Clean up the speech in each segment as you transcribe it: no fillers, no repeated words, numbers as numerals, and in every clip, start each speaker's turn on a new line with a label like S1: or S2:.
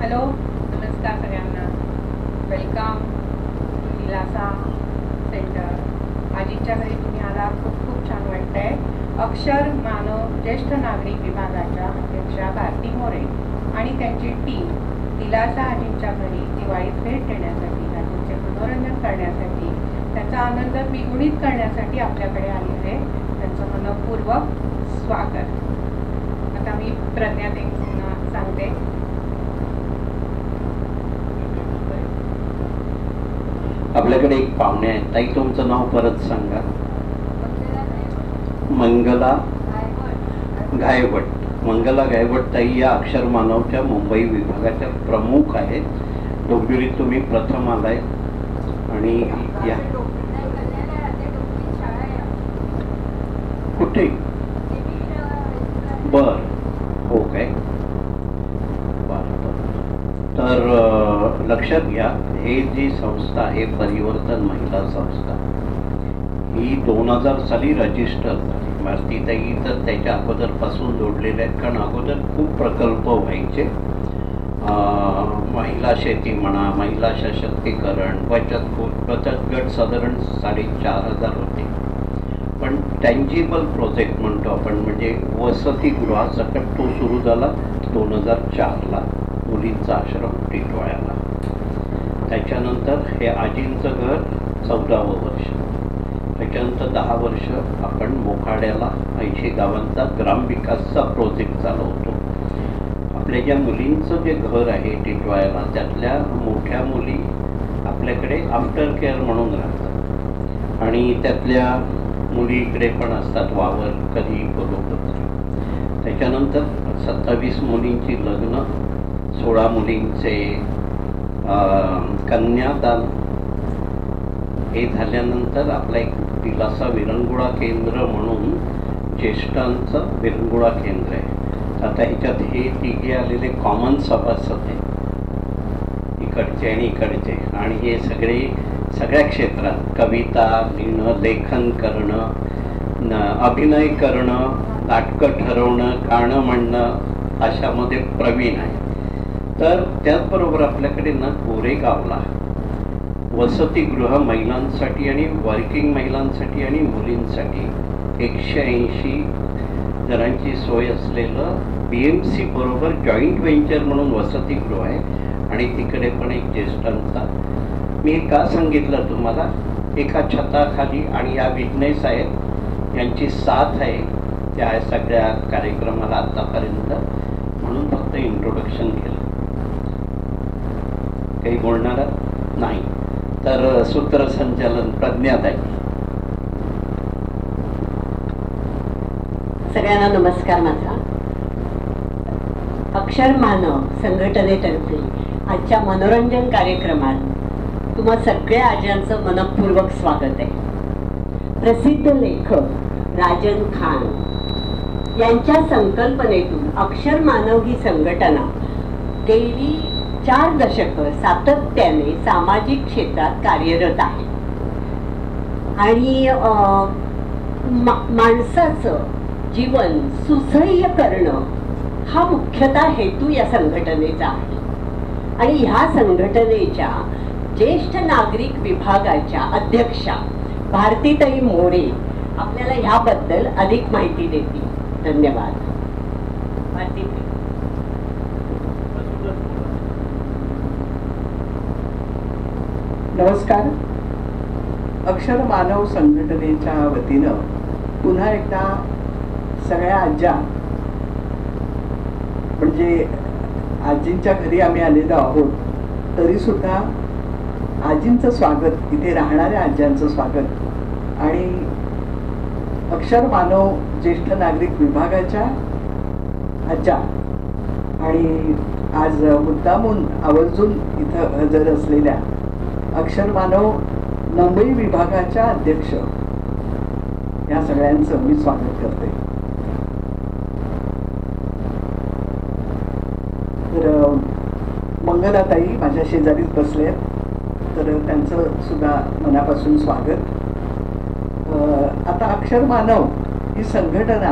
S1: Hello, नमस्कार सगळ्यांना. Welcome दिलासा सेंटर. आजीच्या घरी तुम्ही आला, खूप खूप छान वाटतंय. अक्षर मानव ज्येष्ठ नागरिक विभागाच्या अध्यक्षा भारती मोरे आणि त्यांची टीम दिलासा आजींच्या घरी दिवाळीत भेट देण्यासाठी, आजींचे मनोरंजन करण्यासाठी, त्यांचा आनंद द्विगुणित करण्यासाठी आपल्याकडे आली आहे. त्यांचं मनपूर्वक स्वागत. आता मी प्रज्ञाताईंना सांगते.
S2: आपल्याकडे एक पाहुणे आहेत. ताई, तुमचं नाव परत सांगा. मंगला गायवट. मंगला गायवट ताई या अक्षर मानवच्या मुंबई विभागाच्या प्रमुख आहेत. डोंबिवलीत तुम्ही प्रथम आलाय आणि या कुठे बर हो काय तर लक्षात घ्या, हे जी संस्था आहे परिवर्तन महिला संस्था, ही 2000 साली रजिस्टर झाली. भारतीताई तर त्याच्या अगोदरपासून जोडलेले आहेत, कारण अगोदर खूप प्रकल्प व्हायचे. महिला शेती म्हणा, महिला सशक्तीकरण, बचत गट साधारण 4500 होते. पण टँजिबल प्रोजेक्ट म्हणतो आपण, म्हणजे वसतिगृहासकट तो सुरू झाला 2004ला, मुलींचा आश्रम टिटवाळ्याला. त्याच्यानंतर हे आजींचं घर 14वं वर्ष. त्याच्यानंतर 10 वर्ष आपण मोखाड्याला 80 गावांचा ग्रामविकासचा प्रोजेक्ट चालवतो. आपल्या ज्या मुलींचं जे घर आहे टिटवाळ्याला, त्यातल्या मोठ्या मुली आपल्याकडे आफ्टर केअर म्हणून राहतात आणि त्यातल्या मुली इकडे पण असतात, वावर कधी बरोबर. त्याच्यानंतर 27 मुलींची लग्न, 16 मुलींचे कन्यादान. हे झाल्यानंतर आपला एक दिलासा विरंगुळा केंद्र म्हणून ज्येष्ठांचं विरंगुळा केंद्र आहे. आता ह्याच्यात हे तिघे आलेले कॉमन सभासद आहेत, इकडचे आणि इकडचे, आणि हे सगळ्या क्षेत्रात कविता लिहिणं, लेखन करणं, अभिनय करणं, नाटकं ठरवणं, गाणं म्हणणं अशामध्ये प्रवीण आहे. तर त्याचबरोबर आपल्याकडे ना गोरेगावला वसतिगृह महिलांसाठी आणि वर्किंग महिलांसाठी आणि मुलींसाठी 180 जणांची सोय असलेलं BMC बरोबर जॉईंट व्हेंचर म्हणून वसतिगृह आहे. आणि तिकडे पण एक ज्येष्ठांचा. मी का सांगितलं तुम्हाला, एका छताखाली, आणि या विटनेस आहेत, यांची साथ आहे त्या सगळ्या कार्यक्रमाला आतापर्यंत, म्हणून फक्त इंट्रोडक्शन केलं. काही बोलणार नाही तर सूत्रसंचालन प्रज्ञाताई.
S3: सगळ्यांना नमस्कार. माझा अक्षर मानव संघटनेतर्फे आजच्या मनोरंजन कार्यक्रमात तुम्हा सगळ्या आज्यांचं मनपूर्वक स्वागत आहे. प्रसिद्ध लेखक राजन खान यांच्या संकल्पनेतून अक्षर मानव ही संघटना गेली 4 दशकं सातत्याने सामाजिक क्षेत्रात कार्यरत आहे. आणि माणसाचं जीवन सुसह्य करणं हा मुख्यतः हेतू या संघटनेचा आहे. आणि ह्या संघटनेच्या ज्येष्ठ नागरिक विभागाच्या अध्यक्षा भारतीताई मोरे आपल्याला ह्याबद्दल अधिक माहिती देतील. धन्यवाद. भारतीताई.
S4: नमस्कार. अक्षर मानव संघटनेच्या वतीनं पुन्हा एकदा सगळ्या आज्या, म्हणजे आजींच्या घरी आम्ही आलेलो आहोत, तरीसुद्धा आजींचं स्वागत, इथे राहणाऱ्या आज्यांचं स्वागत, आणि अक्षर मानव ज्येष्ठ नागरिक विभागाच्या आज्या, आणि आज मुद्दामून आवर्जून इथं हजर असलेल्या अक्षर मानव मुंबई विभागाच्या अध्यक्ष, या सगळ्यांचं मी स्वागत करते. तर मंगलाताई माझ्या शेजारीच बसले आहेत, तर त्यांचं सुद्धा मनापासून स्वागत. आता अक्षर मानव ही संघटना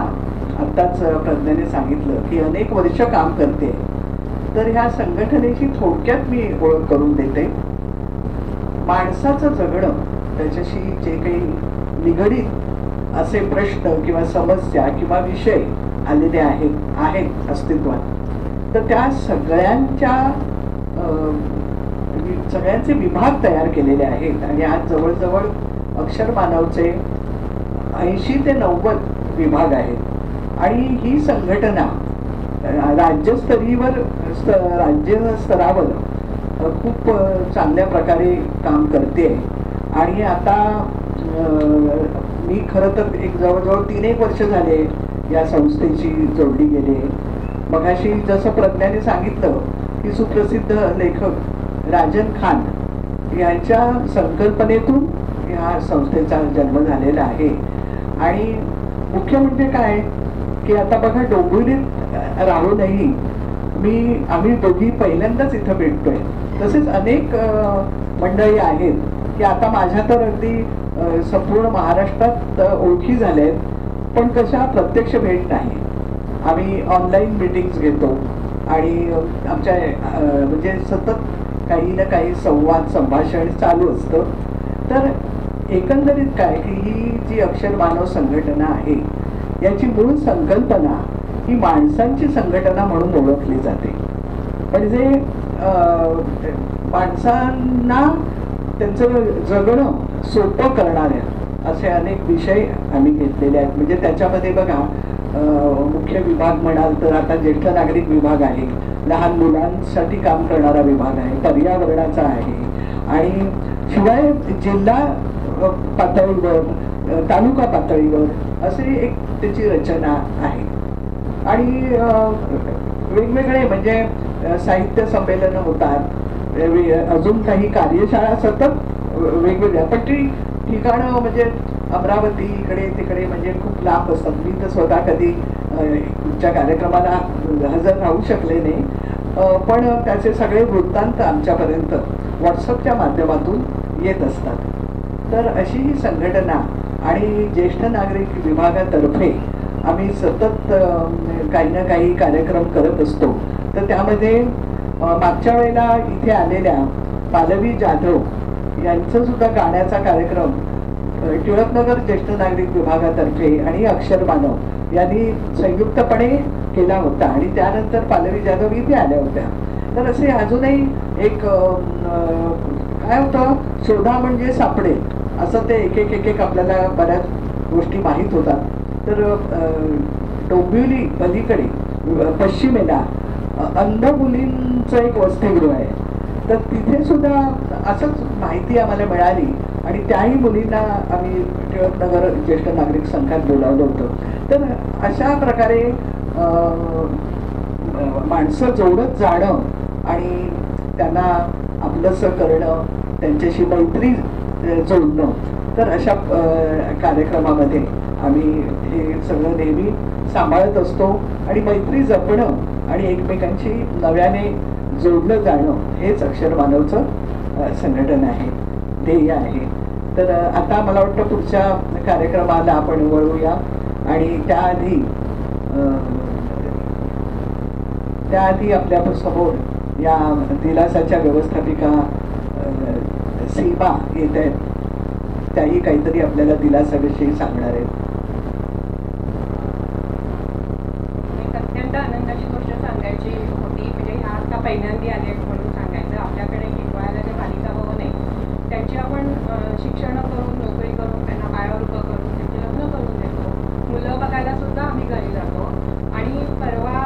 S4: आत्ताच प्रज्ञाने सांगितलं की अनेक वर्ष काम करते. तर ह्या संघटनेची थोडक्यात मी ओळख करून देते. माणसाचं जगणं, त्याच्याशी जे काही निगडीत असे प्रश्न किंवा समस्या किंवा विषय आलेले आहेत अस्तित्वात, तर त्या सगळ्यांचे विभाग तयार केलेले आहेत. आणि आज जवळजवळ अक्षर मानवचे 80 ते 90 विभाग आहेत. आणि ही संघटना राज्य स्तरावर खूप चांगल्या प्रकारे काम करते. आणि आता मी खरं तर जवळजवळ 3-1 वर्ष झाले या संस्थेशी जोडली गेली. मगाशी जसं प्रज्ञाने सांगितलं की सुप्रसिद्ध लेखक राजन खान यांच्या संकल्पनेतून या संस्थेचा जन्म झालेला आहे. आणि मुख्य म्हणजे काय की आता बघा, डोंबिवलीत राहूनही आम्ही दोघी पहिल्यांदाच इथं भेटतोय. तसेच अनेक मंडळी आहेत की आता माझ्या तर अगदी संपूर्ण महाराष्ट्रात ओळखी झाल्या आहेत, पण कशा प्रत्यक्ष भेट नाही. आम्ही ऑनलाईन मीटिंग्स घेतो आणि आमच्या म्हणजे सतत काही ना काही संवाद संभाषण चालू असतं. तर एकंदरीत काय की ही जी अक्षर मानव संघटना आहे याची मूळ संकल्पना ही माणसांची संघटना म्हणून ओळखली जाते. म्हणजे माणसांना त्यांचं जगणं सोपं करणाऱ्या असे अनेक विषय आम्ही घेतलेले आहेत. म्हणजे त्याच्यामध्ये बघा, मुख्य विभाग म्हणाल तर आता ज्येष्ठ नागरिक विभाग आहे, लहान मुलांसाठी काम करणारा विभाग आहे, पर्यावरणाचा आहे, आणि शिवाय जिल्हा पातळीवर, तालुका पातळीवर असे एक त्याची रचना आहे. आणि वेगवेगळे म्हणजे साहित्य संमेलन होतात, अजून काही कार्यशाळा सतत वेगवेगळ्या, पण ती ठिकाणं म्हणजे अमरावती इकडे तिकडे म्हणजे खूप लांब असतात. मी तर स्वतः कधी तुमच्या कार्यक्रमाला हजर राहू शकले नाही, पण त्याचे सगळे वृत्तांत आमच्यापर्यंत व्हॉट्सअपच्या माध्यमातून येत असतात. तर अशी ही संघटना आणि ज्येष्ठ नागरिक विभागातर्फे आम्ही सतत काही ना काही कार्यक्रम करत असतो. तर त्यामध्ये मागच्या वेळेला इथे आलेल्या पालवी जाधव यांचं सुद्धा गाण्याचा कार्यक्रम टिळकनगर ज्येष्ठ नागरिक विभागातर्फे आणि अक्षर मानव यांनी संयुक्तपणे केला होता. आणि त्यानंतर पालवी जाधव इथे आल्या होत्या. तर असे अजूनही एक काय होतं, शोधा म्हणजे सापडेल असं ते एक आपल्याला बऱ्याच गोष्टी माहीत होतात. तर डोंबिवली पलीकडे पश्चिमेला अंध मुलींचं एक वसतिगृह आहे. तर तिथे सुद्धा असंच माहिती आम्हाला मिळाली आणि त्याही मुलींना आम्ही टिळकनगर ज्येष्ठ नागरिक संघात बोलावलं होतं. तर अशा प्रकारे माणसं जोडत जाणं आणि त्यांना आपलंसं करणं, त्यांच्याशी मैत्री जोडणं, तर अशा कार्यक्रमामध्ये आम्ही हे सगळं नेहमी सांभाळत असतो. आणि मैत्री जपणं आणि एकमेकांशी नव्याने जोडलं जाणं हेच अक्षर मानवचं संघटन आहे, ध्येय आहे. तर आता मला वाटतं पुढच्या कार्यक्रमाला आपण वळूया. आणि त्याआधी आपल्या समोर या दिलासाच्या व्यवस्थापिका सीमा येत आहेत. त्याही काहीतरी आपल्याला दिलासाविषयी सांगणार आहेत.
S1: अत्यंत आनंदाची गोष्ट सांगायची होती. म्हणजे ह्या आता पहिल्यांदा आले म्हणून सांगायचं. आपल्याकडे टिकवायला जे बालिका भवन आहे त्यांची आपण शिक्षण करून, नोकरी करून, त्यांना पायावर उभं करून त्यांचे लग्न करून देतो. मुलं बघायला सुद्धा आम्ही घरी जातो. आणि परवा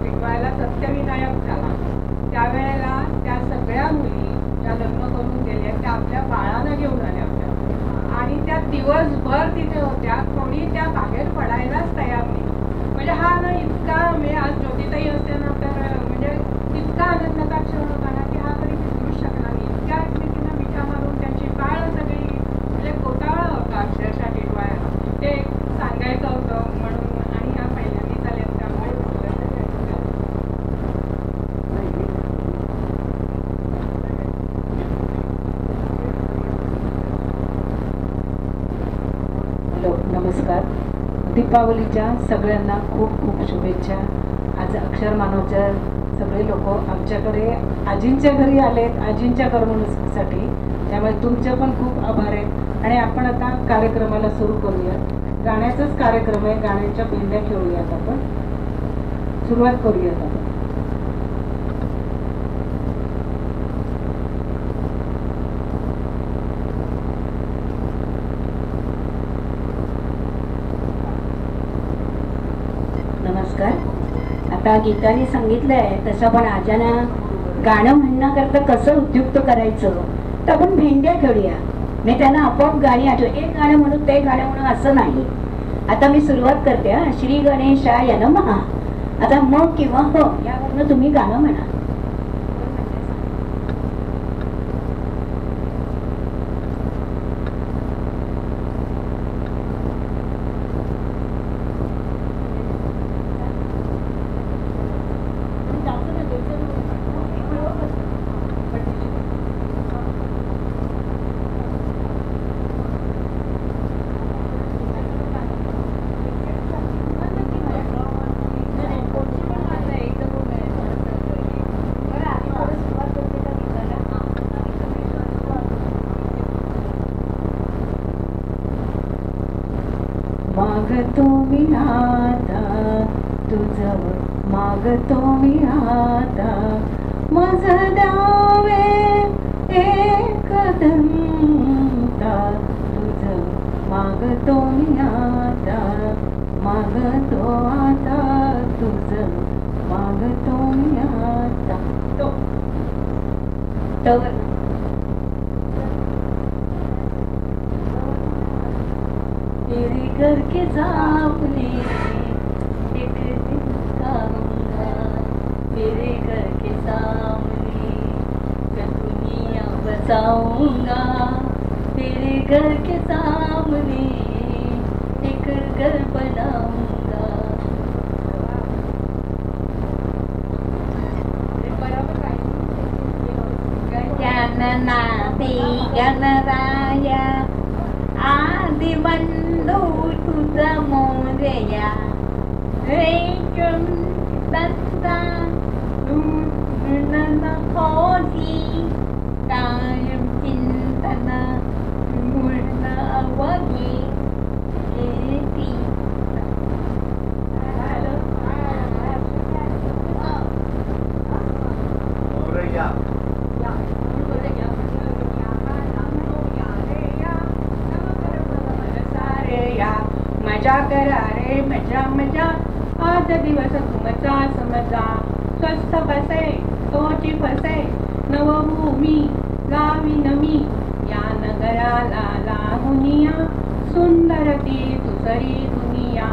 S1: टिकवायला सत्यविनायक झाला त्यावेळेला त्या सगळ्या मुली ज्या लग्न करून गेल्या त्या आपल्या बाळांना घेऊन आल्या होत्या. आणि त्या दिवसभर तिथे होत्या. कोणी त्या बाहेर पडायलाच तयार नाही. म्हणजे हा ना इतका, म्हणजे आज ज्योतिताई असते ना, तर म्हणजे इतका आनंदाचा क्षण होता ना की हा कधी विसरू शकला नाही. इतक्या एकमेकींना मिठा मारून त्यांची बाळ सगळी म्हणजे गोटाळा होता अक्षरशः टिकवायला. ते सांगायचं होतं म्हणून. आणि ह्या पहिल्यांदा चालेल त्यामुळे
S5: नमस्कार. दीपावलीच्या सगळ्यांना खूप खूप शुभेच्छा. आज अक्षर मानवच्या सगळे लोक आमच्याकडे आजींच्या घरी आलेत, आजींच्या करमणुकीसाठी. त्यामुळे तुमचे पण खूप आभार आहेत. आणि आपण आता कार्यक्रमाला सुरू करूया. गाण्याचाच कार्यक्रम आहे, गाण्याच्या भेंड्या खेळूयात आपण. सुरुवात करूयात आपण.
S6: नमस्कार. आता गीताने सांगितलंय तसं पण आजाना गाणं म्हणण्याकरता कसं उद्युक्त करायचं, तर आपण भेंड्या खेळूया. मी त्यांना आपोआप गाणी आठव, एक गाणं म्हणून ते गाणं म्हणून असं नाही. आता मी सुरुवात करते. श्री गणेशाय नमः. आता मग किंवा हो यावरनं तुम्ही गाणं म्हणा.
S5: मागतो मी आता तुझं, मागतो मी आता माझं द्यावे एक दंता. तुझं मागतो मी आता, मागतो आता तुझं, मागतो मी आता. तेरे घर के सामने एक दिन आऊंगा, तेरे घर के सामने मैं दुनिया बसाऊंगा. तेरे घर के सामने एक घर बनाऊंगा.
S6: गणनाथी गणराया आदि बंधू तुझा मोरया. रेचून दत्ता खोजी कायम चिंतन पूर्ण अवघी येती.
S1: मजा करा रे मजा मजा, आज दिवस तुमचा समजा. स्वस्थ बसे तोची फसे नवभूमी गावी नमी. या नगराला लाहुनिया सुंदर ती दुसरी दुनिया.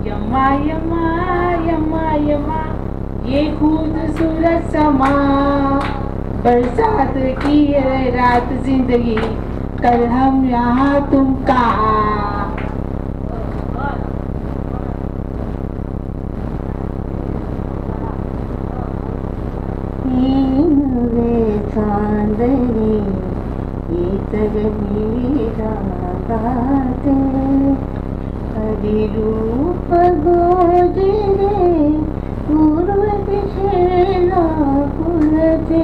S1: यमा यमा यमा यमा ये खूबसूरत समा. बरसात की है रात जिंदगी, कल हम यहाँ तुम कहाँ.
S6: चांदनी इतर मीरा गाते, हरि रूप गोजरे पूर्व दिशेला फुलते.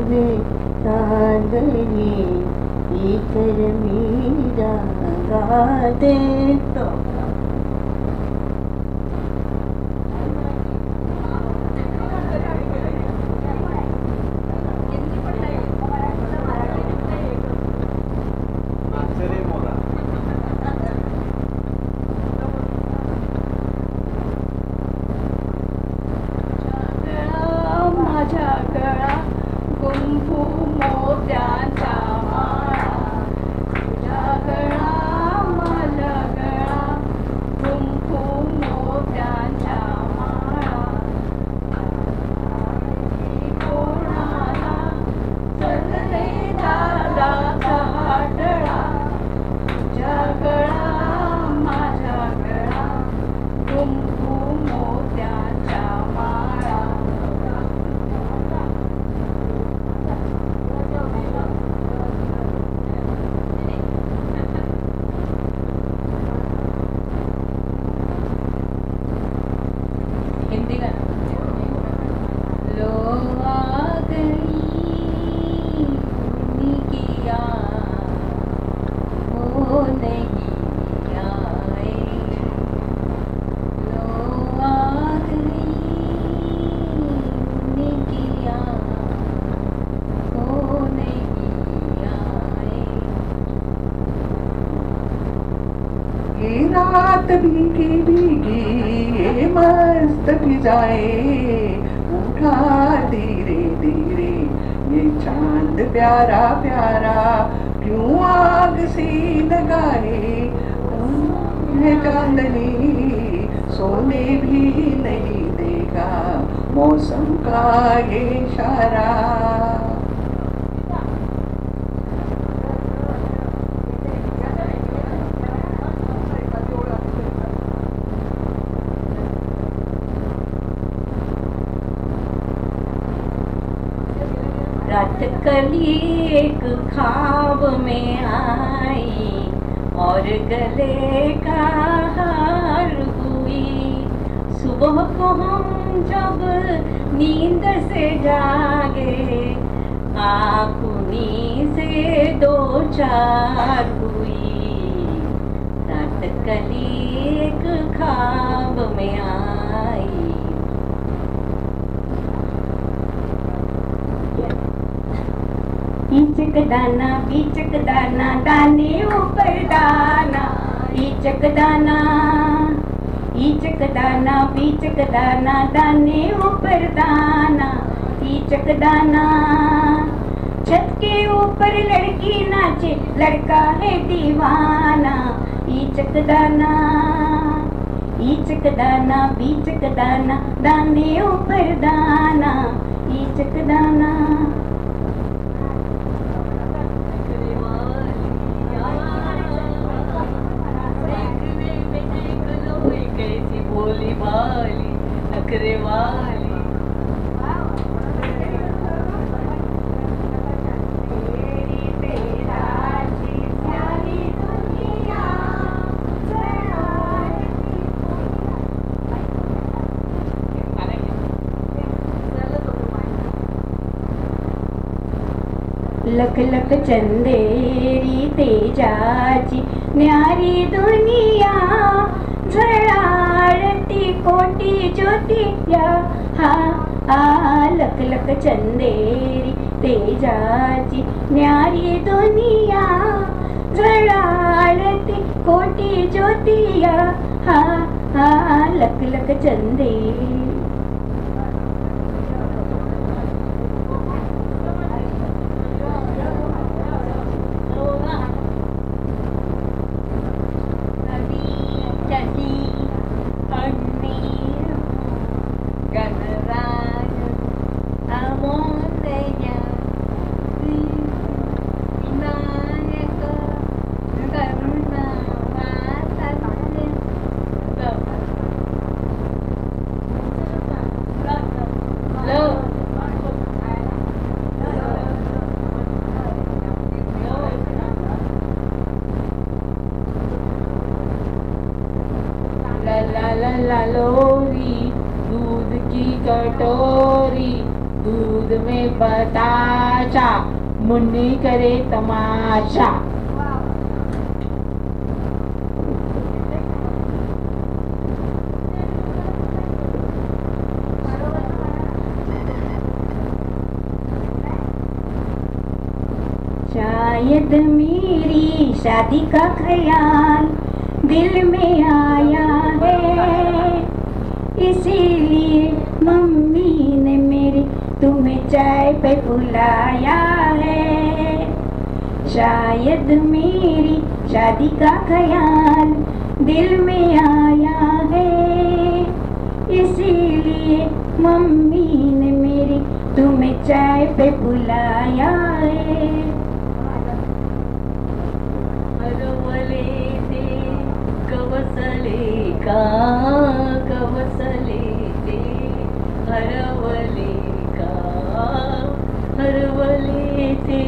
S6: रे चांदनी इतर मीरा गाते.
S1: माझ्या गळा कुंकू मोत्यांचा माळा. तुझ्या गळा माझ्या गळा
S4: ये रात भीगी भीगी ये मस्त फिजाए, उठा धीरे धीरे ये चांद प्यारा प्यारा, क्यों आग से लगाए है चांदनी, सोने भी नहीं देगा मौसम का ये इशारा।
S6: रात कली एक ख्वाब में आई और गले का हार हुई, सुबह को हम जब नींद से जागे आँख उन्हीं से दो चार हुई। रात कली एक ख्वाब में आई। बीचक दाना दाने ऊपर दाना, बीचक दाना बीचक दाना दाने ऊपर दाना, बीचक दाना। छत के ऊपर लड़की नाचे लड़का है दीवाना, बीचक दाना बीचक दाना दाने ऊपर दाना, बीचक दाना।
S3: भोली भाली नखरे वाली,
S6: लख लख चंदेरी तेजाची न्यारी दुनिया, झळाळती कोटी ज्योतिया, हा लख लख चंदेरी तेजाची न्यारी दुनिया, झळाळती कोटी ज्योतिया, हा लख लख चंदेरी। ला लोरी दूध की कटोरी, दूध में बताशा मुन्नी करे तमाशा। शायद मेरी शादी का ख्याल दिल में आया है, इसीलिए मम्मी ने मेरी तुम्हें चाय पे बुलाया है। शायद मेरी शादी का ख्याल दिल में आया है, इसीलिए मम्मी ने मेरी तुम्हें चाय पे बुलाया है।
S3: कवसले का कवसले ते हरवले का हरवले ते,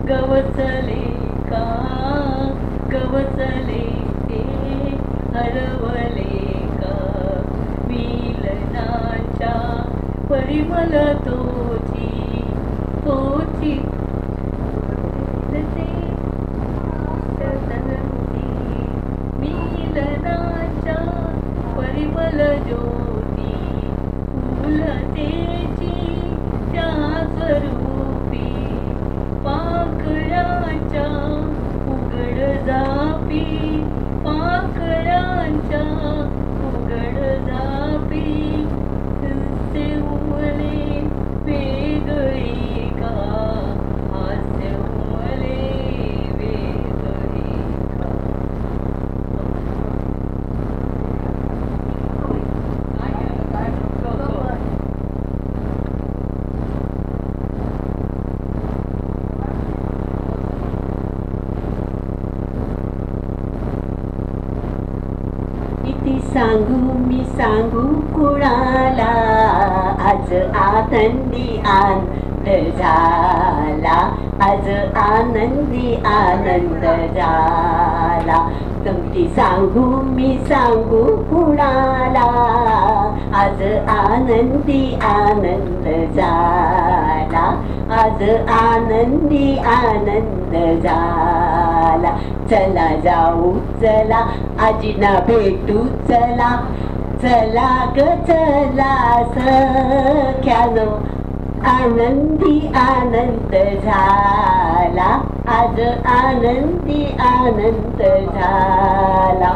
S3: गवसले का गवसले ते हरवले का, मिलनाच्या परिमल तोची तोची मिलनाच्या परिमल ज्योती, फुलतेची त्या स्वरूपी, पाकळ्याच्या उघड जापी पाकळ्या
S6: मी सांगू कुणाला, आज आनंदी आनंद झाला, आज आनंदी आनंद झाला. गमती मी सांगू कुणाला, आज आनंदी आनंद झाला, आज आनंदी आनंद झाला. चला जाऊ चला आजीना भेटू चला, चला ग चला सख्यानो, आनंदी आनंद झाला, आज आनंदी आनंद झाला.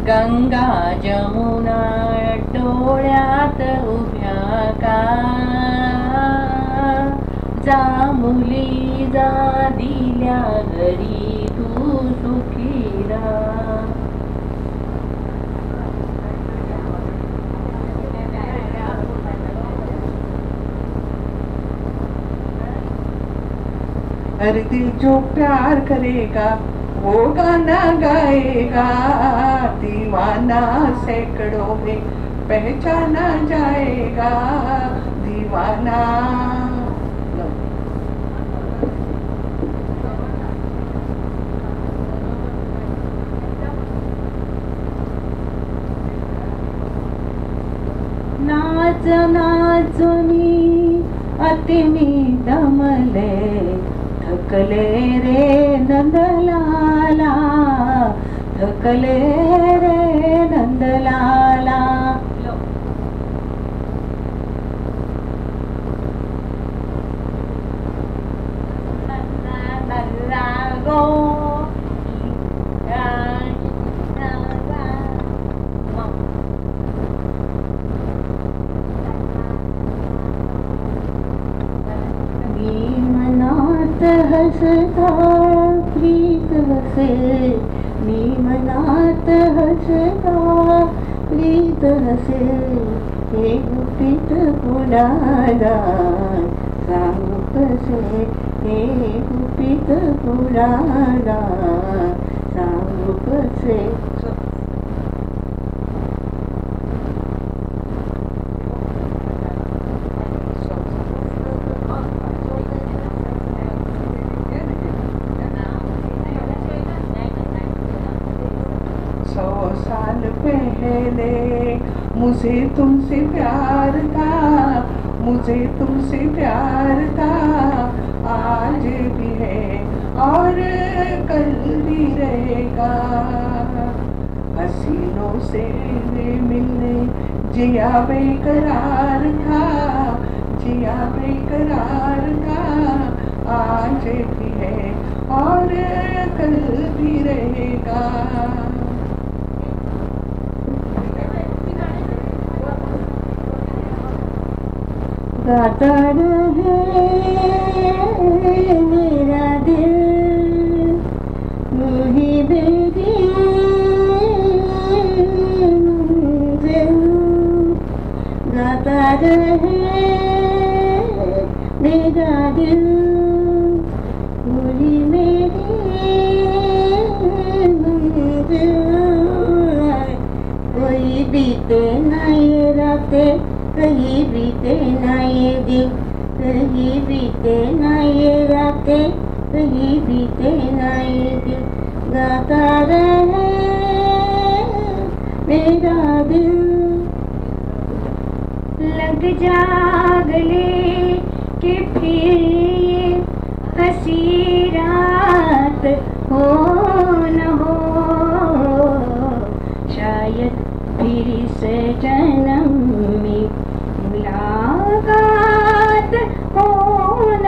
S3: गंगा जमुना डोळ्यात उभ्या का, जा मुली जा दिल्या घरी तू सुखी राहा.
S4: अरे दिल जो प्यार करेगा वो गाना गाएगा, दीवाना सैकड़ों में पहचाना जाएगा, दीवाना.
S3: नाच नाचुनी अति मी दमले, थकले रे नंदलाला, थकले रे नंदलाला.
S6: हसता प्रीत हसे, मी मनात हसता प्रीत हसे, हे गुपित कुणाला सांगू कसे, हे गुपित कुणाला सांगू कसे.
S4: पहले मुझे तुमसे प्यार था, मुझे तुमसे प्यार था, आज भी है और कल भी रहेगा. हसीनों से मिलने जिया बेकरार था, जिया बेकरार था, आज भी है और कल भी रहेगा.
S6: गाता रहे मेरा दिल, मुझे बेरी मंजिल, गाता रहे मेरा दिल, मुझे मेरी मंजिल. कोई बीते ना ये रातें, कहीं बीते ना ये दिन, कहीं बीते ना ये रातें, कहीं बीते ना ये दिन. गाता रहे मेरा दिल, लग जा गले कि फिर हंसी रात हो न हो, शायद फिर से जन्म में मुलाकात हो न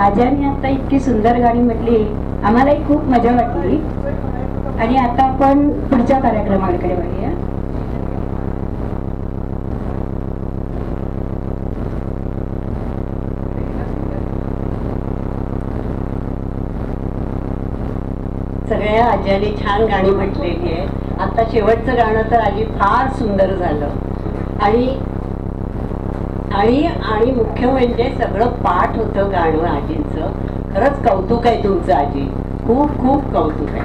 S6: आज्याने आता इतकी सुंदर गाणी म्हटली, आम्हालाही खूप मजा वाटली. आणि आता आपण पुढच्या कार्यक्रमाकडे वळूया.
S7: सगळ्या आज्याने छान गाणी म्हटलेली आहे. आता शेवटचं गाणं तर आजी फार सुंदर झालं. आणि आणि आणि मुख्य म्हणजे सगळं पाठ होतं गाणं आजींचं. खरंच कौतुक आहे तुमचं आजी, खूप खूप कौतुक आहे.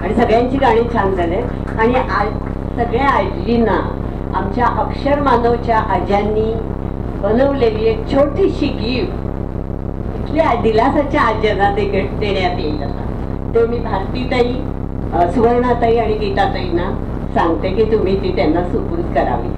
S7: आणि सगळ्यांची गाणी छान झाले. आणि सगळ्या आजींना आमच्या अक्षर मानवच्या आज्यांनी बनवलेली एक छोटीशी गिफ्ट इथल्या दिलासाच्या आज्यांना देण्यात येईल. आता ते मी भारतीताई, सुवर्णाताई आणि गीताताईंना सांगते की तुम्ही ती त्यांना सुपूर्द करावी.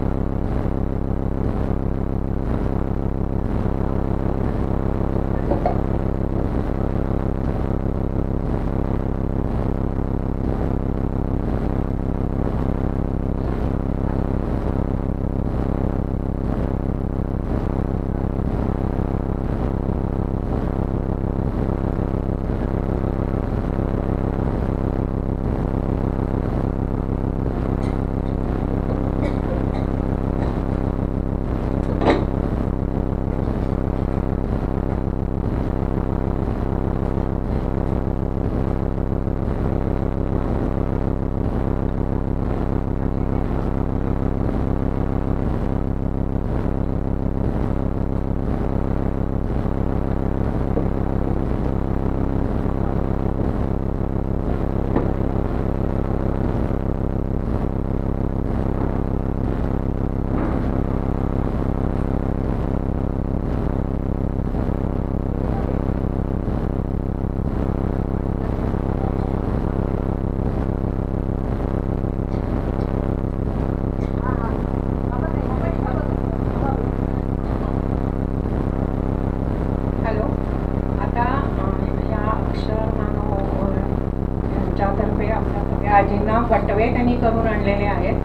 S1: आजींना बटवे त्यांनी करून आणलेले आहेत.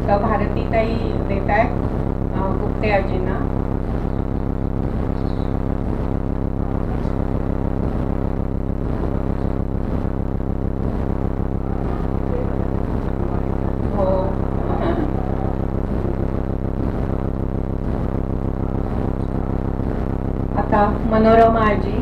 S1: तर भारतीताई देत आहेत गुप्ते आजींना. हो आता मनोरमा आजी.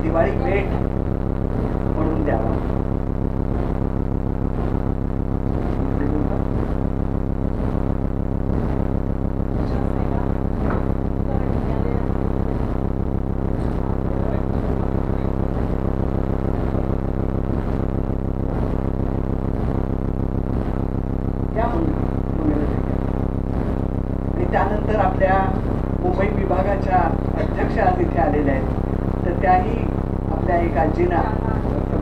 S4: दिवाळी भेट म्हणून द्यावा. आणि त्यानंतर आपल्या मुंबई विभागाच्या अध्यक्ष आज इथे आलेल्या आहेत. तर त्याही आपल्या एक आजींना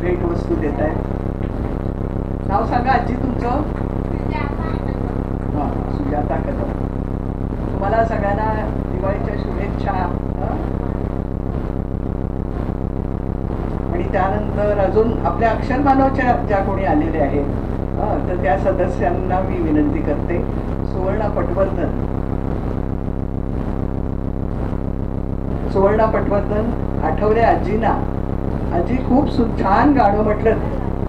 S4: भेट वस्तू देत आहेत. नाव सांगा आजी तुमचं. हा, सुजाता कदम. तुम्हाला सगळ्यांना दिवाळीच्या शुभेच्छा. आणि त्यानंतर अजून आपल्या अक्षर मानवच्या ज्या कोणी आलेल्या आहेत तर त्या सदस्यांना मी विनंती करते. सुवर्णा पटवर्धन. सुवर्णा पटवर्धन आठवले आजींना. आजी खूप छान गाणं म्हटलं,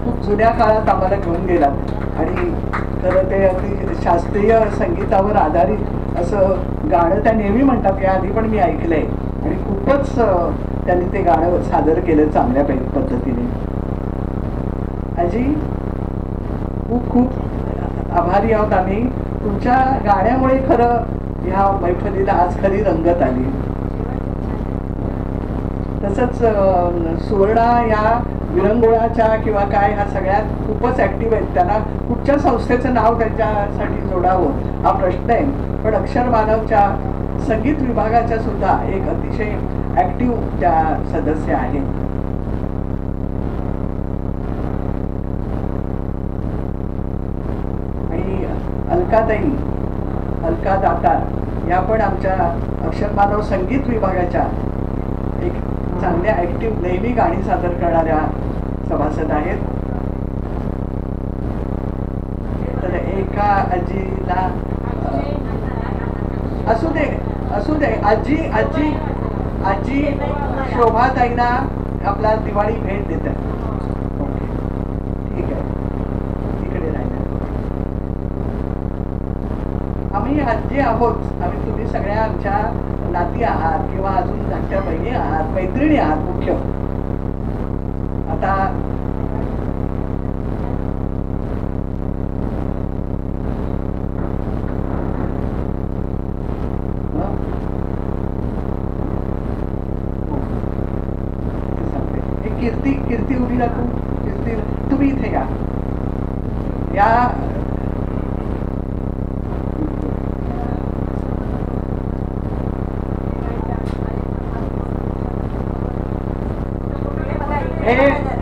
S4: खूप जुन्या काळात आम्हाला घेऊन गेलात. आणि खरं ते अगदी शास्त्रीय संगीतावर आधारित असं गाणं त्या नेहमी म्हणतात. या आधी पण मी ऐकलंय आणि खूपच त्यांनी ते गाणं सादर केलं चांगल्या पद्धतीने. आजी खूप खूप आभारी आहोत आम्ही. तुमच्या गाण्यामुळे खरं ह्या मैफलीला आज खरी रंगत आली. तसंच सुवर्णा या विरंगुळाच्या किंवा काय ह्या सगळ्यात खूपच ऍक्टिव्ह आहेत. त्यांना कुठच्या संस्थेचं नाव त्यांच्यासाठी जोडावं हा प्रश्न आहे. पण अक्षर मानवच्या संगीत विभागाच्या सुद्धा एक अतिशय ऍक्टिव्ह त्या सदस्य आहेत. अलका दातार या पण आमच्या अक्षरमानव संगीत विभागाच्या एक चांगल्या ऍक्टिव्ह नेहमी गाणी सादर करणाऱ्या सभासद आहेत. तर एका आजीला असू दे आजी आजी आजी शोभाताईंना आपला दिवाळी भेट देतात. ठीक आहे, इकडे राहिला. आम्ही आजी आहोत. तुम्ही सगळ्या आमच्या नाती आहात किंवा अजून धाकट्या बहिणी आहात, मैत्रिणी आहात मुख्य. आता कीर्ती उभी राहतो. कीर्ती तुम्ही इथे या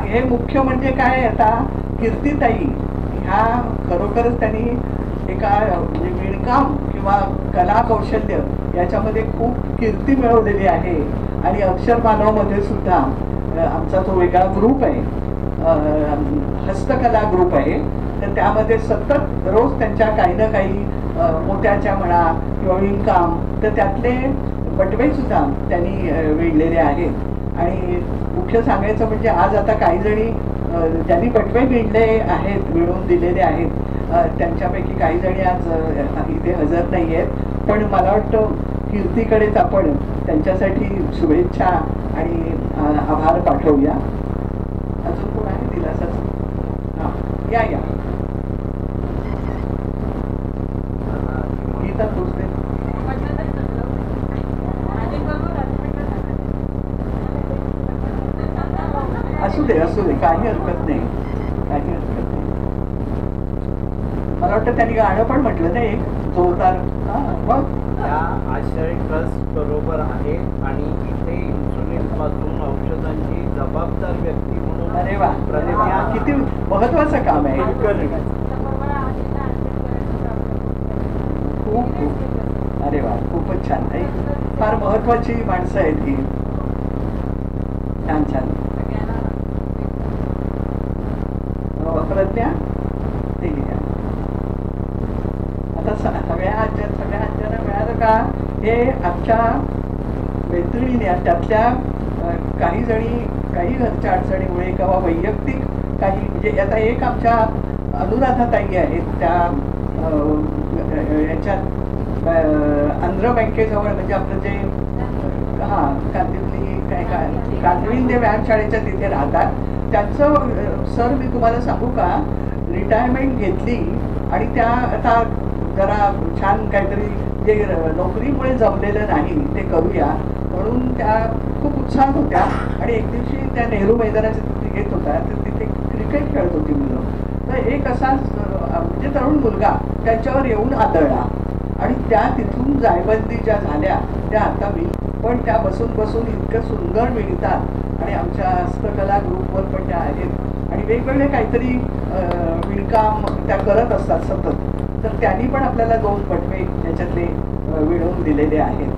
S4: हे मुख्य म्हणजे काय, आता कीर्तीताई ह्या खरोखरच त्यांनी एका म्हणजे विणकाम किंवा कला कौशल्य याच्यामध्ये खूप कीर्ती मिळवलेली आहे. आणि अक्षरमानवमध्ये सुद्धा आमचा तो वेगळा ग्रुप आहे, हस्तकला ग्रुप आहे. तर त्यामध्ये सतत रोज त्यांच्या काही ना काही मोत्याच्या म्हणा किंवा विणकाम, तर त्यातले बटवे सुद्धा त्यांनी विणलेले आहेत. आणि मुख्य सांगायचं म्हणजे आज आता काही जणी ज्यांनी बटवे विणले आहेत, विणून दिलेले आहेत, त्यांच्यापैकी काही जणी आज इथे हजर नाही आहेत. पण मला वाटतं कीर्तीकडेच आपण त्यांच्यासाठी शुभेच्छा आणि आभार पाठवूया. अजून कोण आहे दिलासाचं? हां, या गीता भोसले. असू दे काही हरकत नाही. मला वाटतं त्यांनी गाणं पण म्हटलं ना एक जोरदार. मग
S8: या आश्रय ट्रस्ट बरोबर आहे आणि इथे इन्सुलिन पासून औषधांची जबाबदार व्यक्ती म्हणून
S4: अरे वा, किती महत्वाचं काम आहे. खूप अरे वा, खूपच छान. फार महत्वाची माणसं आहेत ही. छान. प्रज्ञा ते आता सगळ्या आज्यांना मिळालं का? हे आमच्या मैत्रिणी त्यातल्या काही जणी काही घरच्या अडचणीमुळे किंवा वैयक्तिक काही म्हणजे आता एक आमच्या अनुराधाताई आहेत, त्या याच्यात आंध्र बँकेजवळ म्हणजे आपलं जे कांदिवली व्यायामशाळेच्या तिथे राहतात. त्यांचं सर मी तुम्हाला सांगू का, रिटायरमेंट घेतली आणि त्या आता जरा छान काहीतरी जे नोकरीमुळे जमलेलं नाही ते करूया म्हणून त्या खूप उत्साहात होत्या. आणि एक दिवशी त्या नेहरू मैदानाच्या तिथे घेत होत्या, तर तिथे क्रिकेट खेळत होती मुलं. तर एक असा म्हणजे तरुण मुलगा त्यांच्यावर येऊन आदळला आणि त्या तिथून जायबंदी ज्या झाल्या त्या आता मी पण त्या बसून इतकं सुंदर मिळतात. आणि आमच्या हस्तकला ग्रुपवर पण त्या आहेत आणि वेगवेगळे काहीतरी विणकाम त्या करत असतात सतत. तर त्यांनी पण आपल्याला 2 बटवे त्याच्यातले विणून दिलेले आहेत.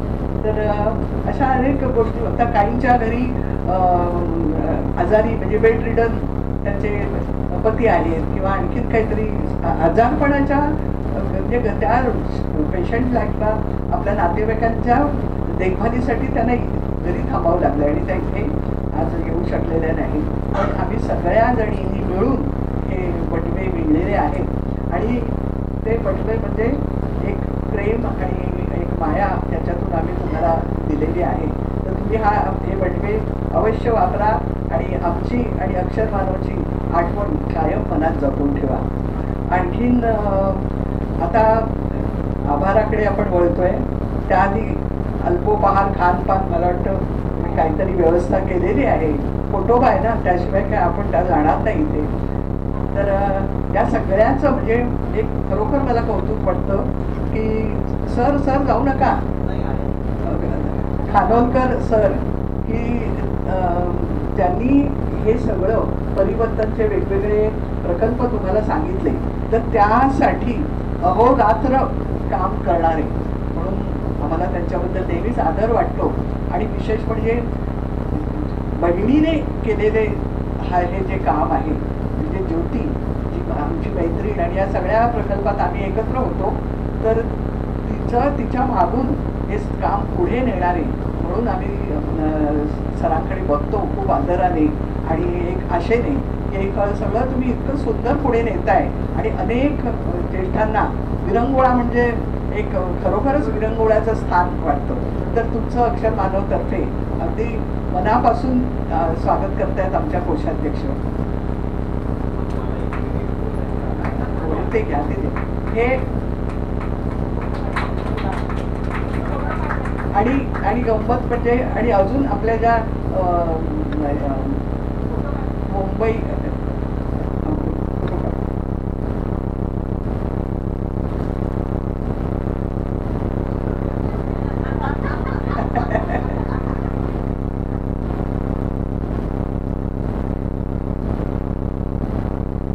S4: तर अशा अनेक गोष्टी. आता काहींच्या घरी आजारी म्हणजे बेड रिडन त्यांचे पती आहेत किंवा आणखीन काहीतरी आजारपणाच्या म्हणजे त्या पेशंटला किंवा आपल्या नातेवाईकांच्या देखभालीसाठी त्यांना घरी थांबावं लागलं आणि त्या इथे आज येऊ शकलेल्या नाही. पण आम्ही सगळ्या जणींनी मिळून हे बटवे विणलेले आहेत आणि ते बटवे म्हणजे एक प्रेम आणि एक माया त्याच्यातून आम्ही तुम्हाला दिलेली आहे. तर तुम्ही हे बटवे अवश्य वापरा आणि आमची आणि अक्षरमानवची आठवण कायम मनात जपून ठेवा. आणखीन आता आभाराकडे आपण वळतोय. त्याआधी अल्पोपहार खानपान मला वाटतं काहीतरी व्यवस्था केलेली आहे. फोटो आहे ना, त्याशिवाय काय आपण त्या जाणार नाही इथे. तर या सगळ्याचं म्हणजे एक खरोखर मला कौतुक वाटतं की सर जाऊ नका, खानोलकर सर की त्यांनी हे सगळं परिवर्तनचे वेगवेगळे प्रकल्प तुम्हाला सांगितले. तर त्यासाठी अहोरात्र काम करणारे म्हणून आम्हाला त्यांच्याबद्दल नेहमीच आदर वाटतो. आणि विशेष म्हणजे बहिणीने केलेले हे जे काम आहे म्हणजे ज्योती जी आमची मैत्रीण आणि या सगळ्या प्रकल्पात आम्ही एकत्र होतो, तर तिच्या मागून हे काम पुढे नेणारे म्हणून आम्ही सरांकडे बघतो खूप आदराने आणि एक आशेने की हे सगळं तुम्ही इतकं सुंदर पुढे नेताय. आणि अनेक ज्येष्ठांना विरंगुळा म्हणजे एक खरोखरच विरंगुळ्याचं स्थान वाटतं. तर तुमचं अक्षर मानवतर्फे अगदी मनापासून स्वागत करतायत आमच्या कोषाध्यक्ष. ते घ्या हे आणि गंमत म्हणजे आणि अजून आपल्या ज्या मुंबई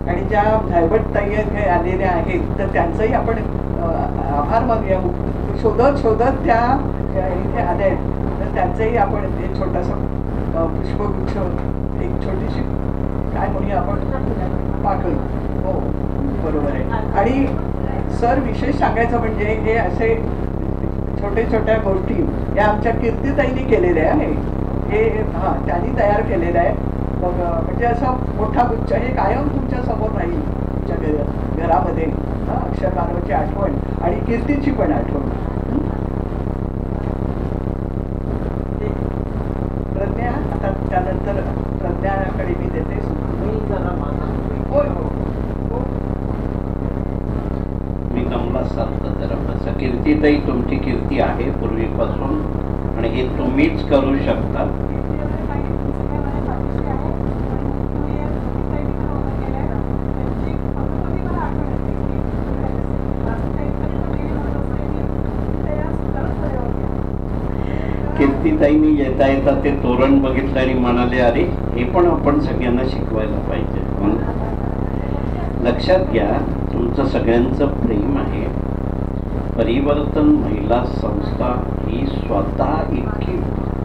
S4: आणि ज्या धायवट ताई हे आलेल्या आहेत तर त्यांचंही आपण आभार मानूया. शोधत त्या इथे आल्या आहेत तर त्यांचंही आपण एक छोटासा पुष्पगुच्छ एक छोटीशी काय म्हणूया आपण पाकळी. हो बरोबर आहे. आणि सर विशेष सांगायचं म्हणजे हे असे छोट्या गोष्टी या आमच्या कीर्तीताईंनी केलेल्या आहे. हे त्यांनी तयार केलेलं आहे. मग म्हणजे असा मोठा गुच्छ हे कायम तुमच्या समोर राहील तुमच्या घरामध्ये. अक्षर मानवाची आठवण आणि कीर्तीची पण आठवण. प्रज्ञा आता त्यानंतर प्रज्ञाकडे मी देते. होय हो
S2: मी जमला सांगतो जरा कसं. कीर्तीताई तुमची कीर्ती आहे पूर्वीपासून आणि हे तुम्हीच करू शकता. कीर्तीताईंनी येता येता ते तोरण बघितलं आणि म्हणाले अरे हे पण आपण सगळ्यांना शिकवायला पाहिजे. लक्षात घ्या तुमचं सगळ्यांचं प्रेम आहे. परिवर्तन महिला संस्था ही स्वतः इतकी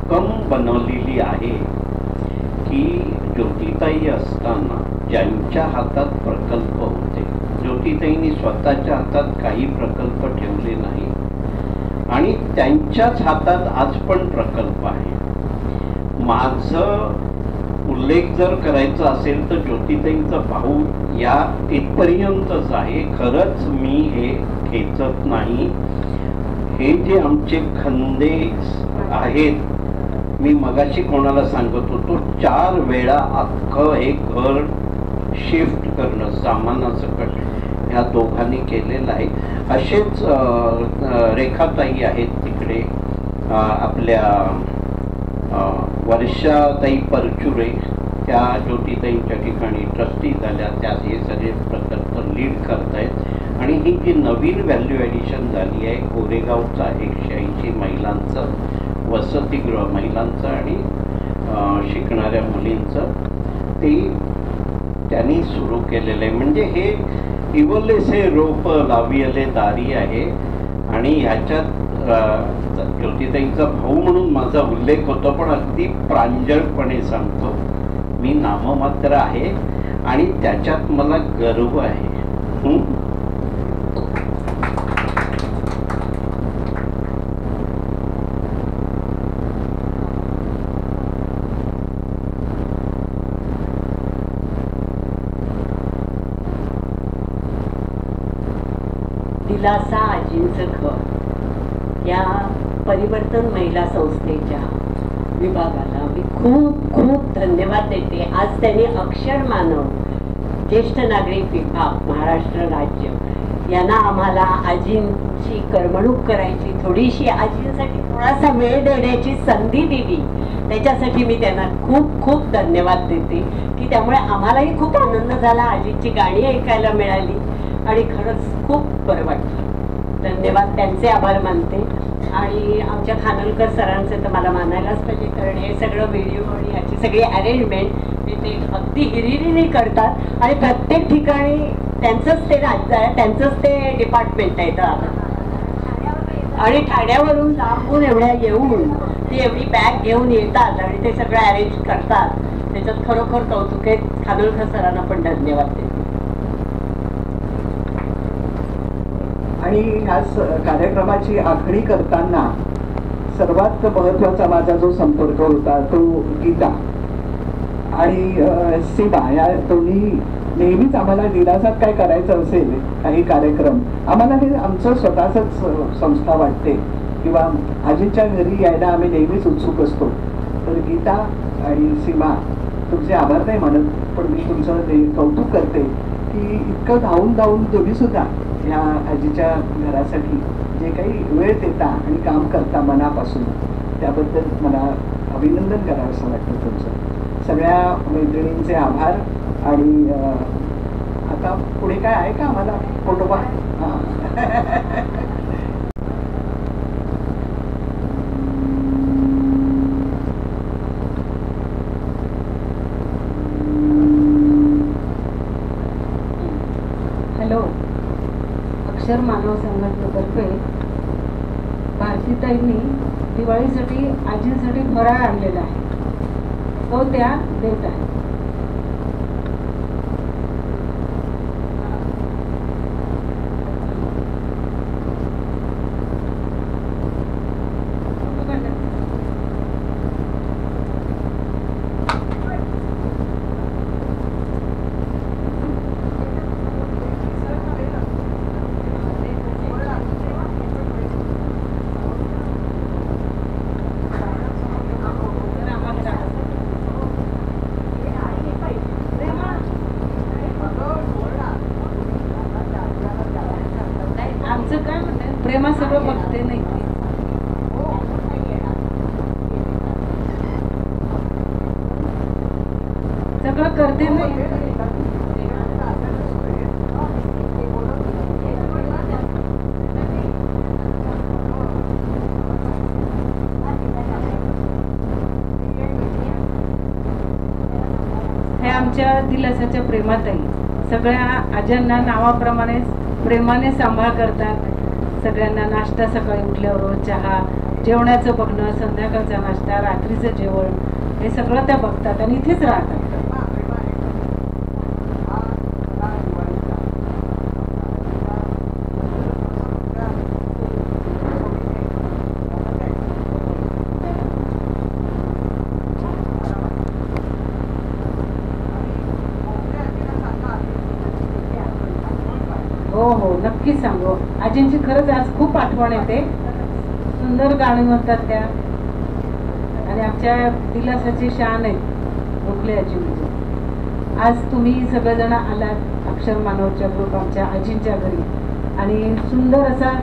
S2: कम बनवलेली आहे की ज्योतिताई असताना ज्यांच्या हातात प्रकल्प होते, ज्योतिताईंनी स्वतःच्या हातात काही प्रकल्प ठेवले नाही आणि त्यांच्याच हातात आज पण प्रकल्प आहे. माझं उल्लेख जर करायचा असेल तर ज्योतिताईंचा भाऊ या इथपर्यंतच आहे. खरंच मी हे खेचत नाही. हे जे आमचे खंदे आहेत, मी मगाशी कोणाला सांगत होतो 4 वेळा अख्खं हे घर शिफ्ट करणं सामानासकट ह्या दोघांनी केलेलं आहे. असेच रेखाताई आहेत तिकडे, आपल्या वर्षाताई परचुरे त्या ज्योतिताईंच्या ठिकाणी ट्रस्टी झाल्या. त्या हे सगळे प्रकल्प लीड करतायत. आणि ही जी नवीन व्हॅल्यू ॲडिशन झाली आहे कोरेगावचा 180 महिलांचं वसतिगृह महिलांचं आणि शिकणाऱ्या मुलींचं ते त्यांनी सुरू केलेलं आहे. म्हणजे हे इवलेसे रोप लावियले दारी आहे. आणि ह्याच्यात ज्योतिताईंचा भाऊ म्हणून माझा उल्लेख होतो, पण अगदी प्रांजळपणे सांगतो मी नाममात्र आहे आणि त्याच्यात मला गर्व आहे.
S7: दिलासा आजींचं घर या परिवर्तन महिला संस्थेच्या विभागाला मी खूप खूप धन्यवाद देते. आज त्यांनी अक्षर मानव ज्येष्ठ नागरिक विभाग महाराष्ट्र राज्य यांना आम्हाला आजींची करमणूक करायची, थोडीशी आजींसाठी थोडासा वेळ देण्याची संधी दिली. त्याच्यासाठी मी त्यांना खूप खूप धन्यवाद देते की त्यामुळे आम्हालाही खूप आनंद झाला, आजींची गाणी ऐकायला मिळाली आणि खरंच खूप बरं वाटलं. धन्यवाद, त्यांचे आभार मानते. आणि आमच्या खानोलकर सरांचे तर मला मानायलाच पाहिजे, कारण हे सगळं व्हिडिओ आणि ह्याची सगळी अरेंजमेंट ते अगदी हिरिरीने करतात आणि प्रत्येक ठिकाणी त्यांचंच ते राज्य आहे, त्यांचंच ते डिपार्टमेंट आहे इथं. आणि ठाण्यावरून लांबून एवढ्या येऊन ती एवढी बॅग घेऊन येतात आणि ते सगळं अरेंज करतात. त्याच्यात खरोखर कौतुक आहे. खानोलकर सरांना पण धन्यवाद देते.
S4: आणि ह्या कार्यक्रमाची आखणी करताना सर्वात महत्वाचा माझा जो संपर्क होता तो गीता आणि सीमा या दोन्ही नेहमीच आम्हाला निरासात काय करायचं असेल काही कार्यक्रम, आम्हाला हे आमचं स्वतःच संस्था वाटते किंवा आजीच्या घरी यायला आम्ही नेहमीच उत्सुक असतो. तर गीता आणि सीमा तुमचे आभार नाही मानत, पण मी तुमचं ते कौतुक करते की इतकं धावून धावून तुम्ही सुद्धा ह्या आजीच्या घरासाठी जे काही वेळ देता आणि काम करता मनापासून, त्याबद्दल मला अभिनंदन करावं असं वाटतं तुमचं. सगळ्या मैत्रिणींचे आभार. आणि आता पुढे काय आहे का आम्हाला फोटोबा?
S5: हॅलो, अक्षर मानव संघटनेतर्फे भारतीताईंनी दिवाळीसाठी आजींसाठी फराळ आणलेला आहे, तो त्या देत आहे. आमचं काय म्हणतात, प्रेमा सगळं बघते नाही, सगळं करते नाही. हे आमच्या दिलासाच्या प्रेमाताई सगळ्या आज्यांना नावाप्रमाणेच प्रेमाने सांभाळ करतात. सगळ्यांना नाश्ता सकाळी उठल्यावर रोज चहा, जेवणाचं बघणं, संध्याकाळचा नाश्ता, रात्रीचं जेवण, हे सगळं त्या बघतात आणि इथेच राहतात. हो हो, नक्की सांगू. आजींची खरंच आज खूप आठवण येते. सुंदर गाणी म्हणतात त्या आणि आमच्या दिलासाची शान आहेत गोखले आजी. म्हणजे आज तुम्ही सगळेजण आलात अक्षर मानवच्या ग्रुप आमच्या आजींच्या घरी आणि सुंदर असा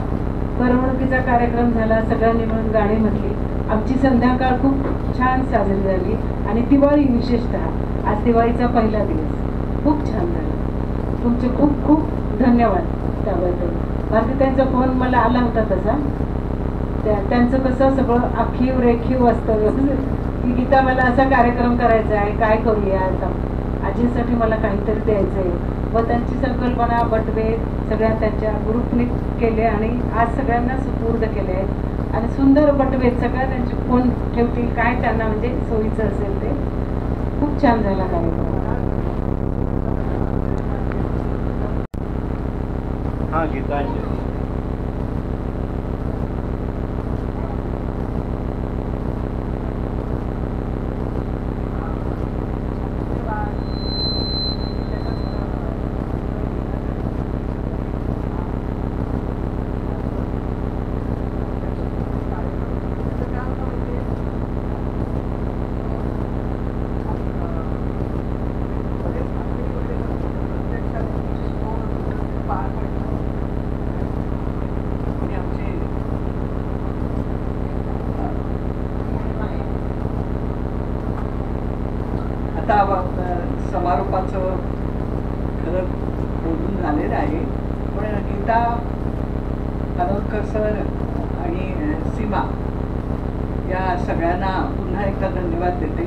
S5: करमणुकीचा कार्यक्रम झाला. सगळ्यांनी मिळून गाणी म्हटली. आमची संध्याकाळ खूप छान साजरी झाली आणि दिवाळी विशेषतः आज दिवाळीचा पहिला दिवस खूप छान झाला. तुमचे खूप खूप धन्यवाद त्याबद्दल. भारतीताईंचा फोन मला आला होता तसा. त्यांचं कसं सगळं आखीव रेखीव असतं की गीता मला असा कार्यक्रम करायचा आहे, काय करूया आता, आजीसाठी मला काहीतरी द्यायचं आहे. व त्यांची संकल्पना बटवे सगळ्या त्यांच्या ग्रुपने केले आणि आज सगळ्यांना सुपूर्द केले आहेत आणि सुंदर बटवे सगळ्या त्यांचे फोन ठेवतील काय त्यांना म्हणजे सोयीचं असेल ते. खूप छान झाला कार्यक्रम.
S8: हां, गीतांजली.
S4: समारोपाचं खरं बोलून झालेलं आहे, पण गीता खानोलकर सर आणि सीमा या सगळ्यांना पुन्हा एकदा धन्यवाद देते.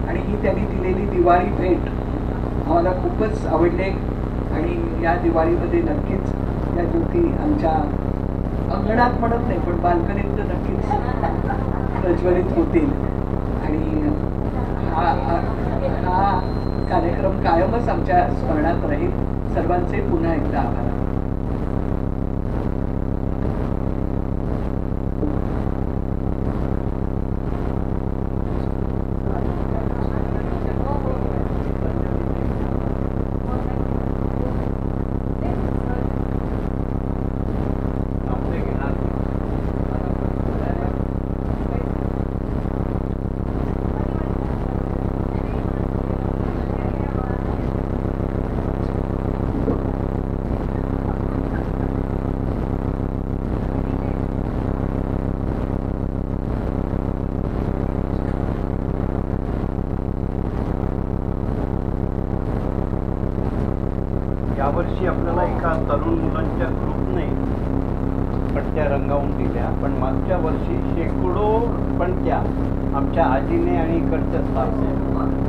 S4: आणि ही त्यांनी दिलेली दिवाळी भेट आम्हाला खूपच आवडले. आणि या दिवाळीमध्ये नक्कीच या ज्योती आमच्या अंगणात म्हणत नाही पण बाल्कनीत तर नक्कीच प्रज्वलित होतील. आणि हा कार्यक्रम कायमच आमच्या स्मरणात राहील. सर्वांचे पुन्हा एकदा आभार.
S8: यावर्षी आपल्याला एका तरुण मुलांच्या ग्रुपने पट्ट्या रंगावून दिल्या, पण मागच्या वर्षी शेकडो पणत्या आमच्या आजीने आणि इकडच्या स्टाफने